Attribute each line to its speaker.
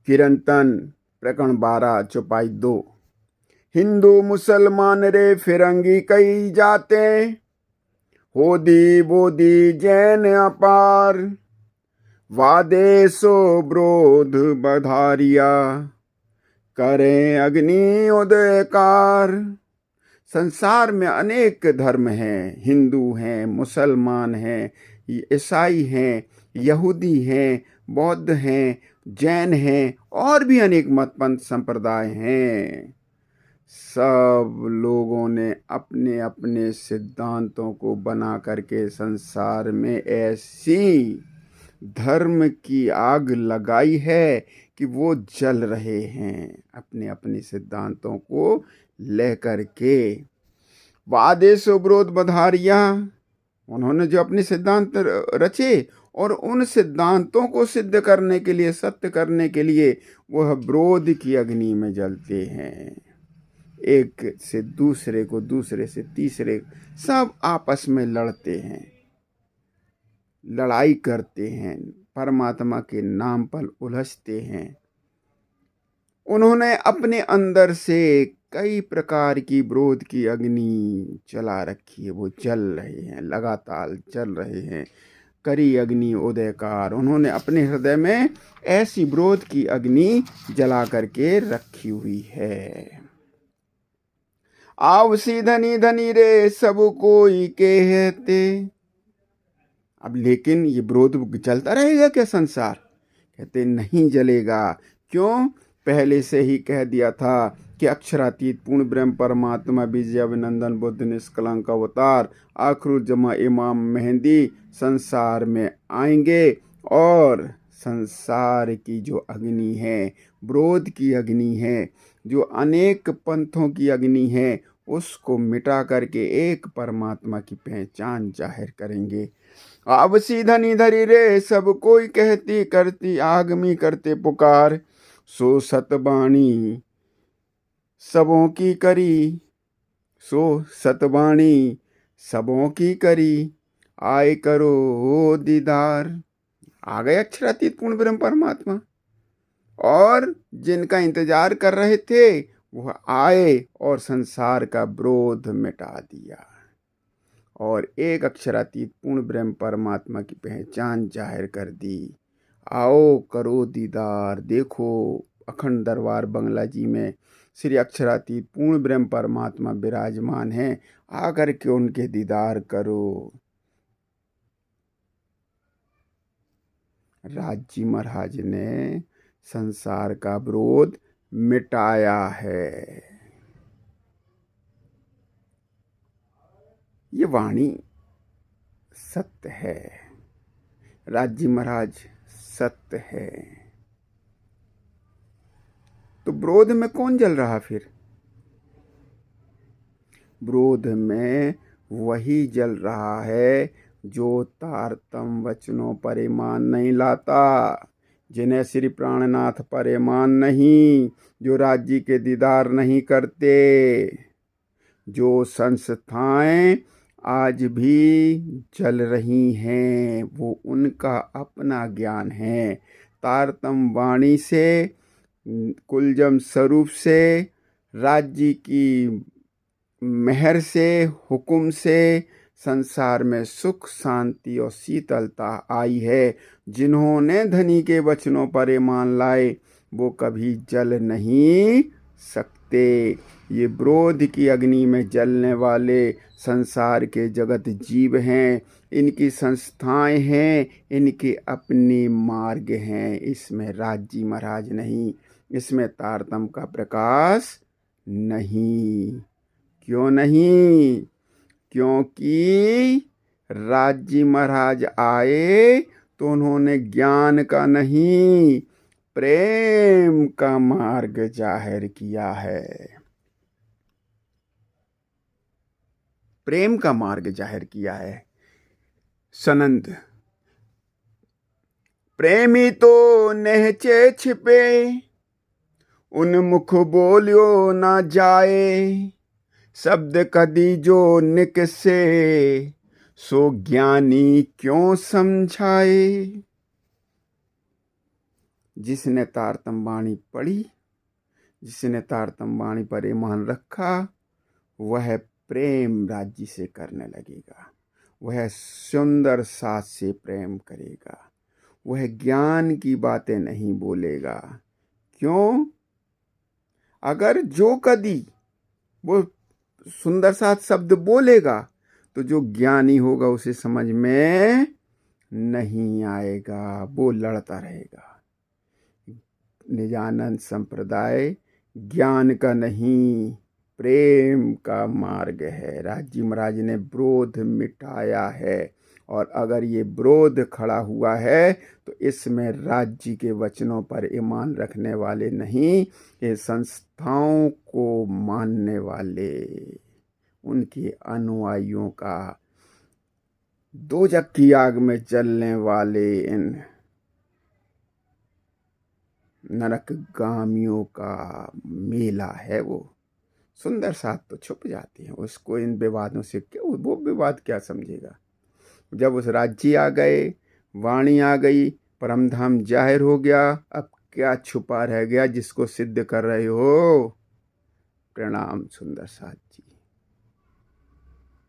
Speaker 1: किरंतन प्रकरण 12 चौपाई 2। हिंदू मुसलमान रे फिरंगी कई जाते, होदी बोधी जैन अपार, वादे सो ब्रोध बधारिया, करें अग्नि उदयकार। संसार में अनेक धर्म हैं, हिंदू हैं, मुसलमान हैं, ईसाई हैं, यहूदी हैं, बौद्ध हैं, जैन हैं और भी अनेक मतपंथ संप्रदाय हैं। सब लोगों ने अपने अपने सिद्धांतों को बना करके संसार में ऐसी धर्म की आग लगाई है कि वो जल रहे हैं अपने अपने सिद्धांतों को लेकर के। वादेश विरोध बधारिया, उन्होंने जो अपने सिद्धांत रचे और उन सिद्धांतों को सिद्ध करने के लिए, सत्य करने के लिए वह विरोध की अग्नि में जलते हैं। एक से दूसरे को, दूसरे से तीसरे, सब आपस में लड़ते हैं, लड़ाई करते हैं, परमात्मा के नाम पर उलझते हैं। उन्होंने अपने अंदर से कई प्रकार की विरोध की अग्नि जला रखी है, वो जल रहे हैं, लगातार जल रहे हैं। करी अग्नि उदयकार, उन्होंने अपने हृदय में ऐसी विरोध की अग्नि जला करके रखी हुई है। आवसी धनी धनी रे सब कोई कहते। अब लेकिन ये विरोध चलता रहेगा क्या संसार? कहते नहीं जलेगा। क्यों? पहले से ही कह दिया था कि अक्षरातीत पूर्ण ब्रह्म परमात्मा विजय अभिनंदन बुद्ध निष्कलंक अवतार आखिरुज्जमा इमाम मेहंदी संसार में आएंगे और संसार की जो अग्नि है, विरोध की अग्नि है, जो अनेक पंथों की अग्नि है, उसको मिटा करके एक परमात्मा की पहचान जाहिर करेंगे। आवसी धनी धरी रे सब कोई कहती करती आगमी करते पुकार, सो सतबाणी सबों की करी, सो सतबाणी सबों की करी, आए करो हो दीदार। आ गए अक्षरातीत पूर्ण ब्रह्म परमात्मा और जिनका इंतजार कर रहे थे वह आए और संसार का विरोध मिटा दिया और एक अक्षरातीत पूर्ण ब्रह्म परमात्मा की पहचान जाहिर कर दी। आओ करो दीदार। देखो अखंड दरबार बंगला जी में श्री अक्षरातीत पूर्ण ब्रह्म परमात्मा विराजमान हैं, आकर के उनके दीदार करो। राज जी महाराज ने संसार का विरोध मिटाया है। ये वाणी सत्य है, राज जी महाराज सत्य है। तो विरोध में कौन जल रहा? फिर विरोध में वही जल रहा है जो तारतम वचनों पर ईमान नहीं लाता, जिन्हें श्री प्राणनाथ पर ईमान नहीं, जो राज्य के दीदार नहीं करते। जो संस्थाएं आज भी जल रही हैं वो उनका अपना ज्ञान है। तारतम वाणी से, कुलजम स्वरूप से, राज्य की मेहर से, हुक्म से संसार में सुख शांति और शीतलता आई है। जिन्होंने धनी के वचनों पर ईमान लाए वो कभी जल नहीं सकते। ये विरोध की अग्नि में जलने वाले संसार के जगत जीव हैं, इनकी संस्थाएं हैं, इनके अपने मार्ग हैं। इसमें राज जी महाराज नहीं, इसमें तारतम का प्रकाश नहीं। क्यों नहीं? क्योंकि राज जी महाराज आए तो उन्होंने ज्ञान का नहीं, प्रेम का मार्ग जाहिर किया है। प्रेम का मार्ग जाहिर किया है। सनंद प्रेमी तो नहचे छिपे, उन्मुख बोलियो ना जाए, शब्द कदी जो निकसे, सो ज्ञानी क्यों समझाए। जिसने तारतम वाणी पढ़ी, जिसने तारतम वाणी पर ईमान रखा, वह प्रेम राज्य से करने लगेगा, वह सुंदर साथ से प्रेम करेगा, वह ज्ञान की बातें नहीं बोलेगा। क्यों? अगर जो कदी वो सुंदर साथ शब्द बोलेगा तो जो ज्ञानी होगा उसे समझ में नहीं आएगा, वो लड़ता रहेगा। निजानंद संप्रदाय ज्ञान का नहीं, प्रेम का मार्ग है। राजी महाराज ने विरोध मिटाया है, और अगर ये विरोध खड़ा हुआ है तो इसमें राज्य के वचनों पर ईमान रखने वाले नहीं, ये संस्थाओं को मानने वाले, उनके अनुयायियों का, दोजख की आग में जलने वाले इन नरकगामियों का मेला है। वो सुंदर साथ तो छुप जाती हैं, उसको इन विवादों से क्यों, वो विवाद क्या समझेगा। जब उस राज्य आ गए, वाणी आ गई, परमधाम जाहिर हो गया, अब क्या छुपा रह गया जिसको सिद्ध कर रहे हो। प्रणाम सुंदर साथ जी।